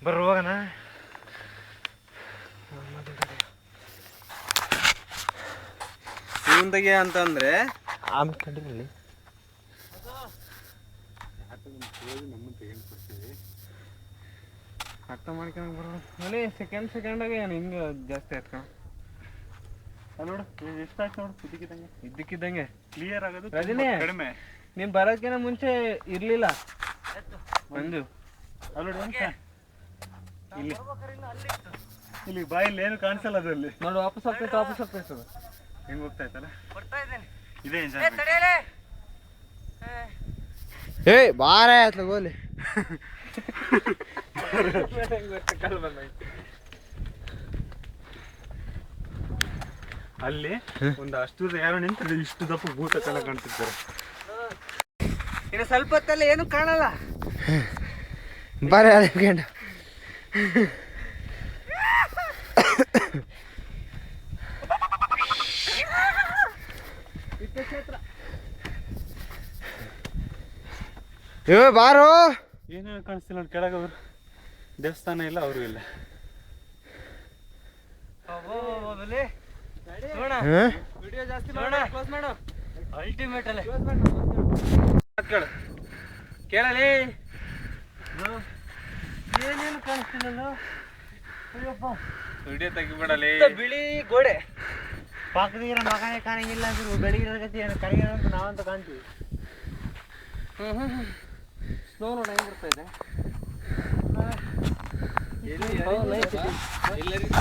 ಬರುವಾಗನ ಮುಂದಗೆ ಅಂತಂದ್ರೆ ಆಮೇಲೆ ಕಂಡಿರಲಿ ಅರ್ಥ ಮಾಡ್ಕೊಂಡು ಬರೋದು ಅಲ್ಲಿ ಸೆಕೆಂಡಾಗೆ ಏನು ಹಿಂಗೆ ಜಾಸ್ತಿ ಆಯ್ತು ಅಲ್ಲಿ ನೋಡು ಎಷ್ಟು ಆಯ್ತು ನೋಡು ಇದ್ದಕ್ಕಿದ್ದಂಗೆ ಕ್ಲಿಯರ್ ಆಗೋದು ಕಡಿಮೆ ನೀವು ಬರೋದಕ್ಕಿಂತ ಮುಂಚೆ ಇರಲಿಲ್ಲ ಮಂಜು ಅಲ್ಲಿ ನೋಡಿ ಇಲ್ಲಿ ಇಲ್ಲಿ ಬಾಯಲ್ಲಿ ಏನು ಕಾಣಿಸಲ್ಲ ಅದರಲ್ಲಿ ನೋಡಿ ವಾಪಸ್ ಹೋಗ್ತೈತೆ ಹೆಂಗೆ ಹೋಗ್ತಾ ಇತ್ತಲ್ಲ ಇದೇ ಏಯ್ ಬಾರ ಆಯ್ತು ಗೋಲಿ ಅಲ್ಲಿ ಒಂದು ಅಷ್ಟು ಯಾರು ನಿಂತು ಇಷ್ಟು ದಪ್ಪ ಭೂತ ಕಲ ಕಾಣ್ತಿರ್ತಾರೆ ಇನ್ನು ಸ್ವಲ್ಪ ಹೊತ್ತಲ್ಲಿ ಏನು ಕಾಣಲ್ಲ ಬಾರ ಗಂಡ ಬಾರೋ ಏನೇನು ಕಾಣಿಸ್ತಿಲ್ಲ ನೋಡಿ ಕೆಳಗೆ ಅವರು ದೇವಸ್ಥಾನ ಇಲ್ಲ ಅವರು ಇಲ್ಲ ವಿಡಿಯೋ ಜಾಸ್ತಿ ಕ್ಲೋಸ್ ಮಾಡು ಅಲ್ಟಿಮೇಟ್ ಅಲ್ಲೇ ಕೇಳಲಿ ಏನೇನು ಕಾಣಿಸ್ತಿಲ್ಲ ಅಯ್ಯಪ್ಪ ವಿಡಿಯೋ ತೆಗಿಬಿಡಲಿ ಬಿಳಿ ಗೋಡೆ ಪಾಕದಿರ ಮಗನೇ ಕಾಣಂಗಿಲ್ಲ ಅಂದ್ರು ಬೆಳಗಿನ ಗತಿ ಏನು ಕರಗಿರೋ ಅಂತ ನಾವಂತ ಕಾಣ್ತೀವಿ ಸ್ನೋ ನೋಡಿ ಹೆಂಗೆ ಬರ್ತಾ ಇದೆ ಎಲ್ಲರಿಗೂ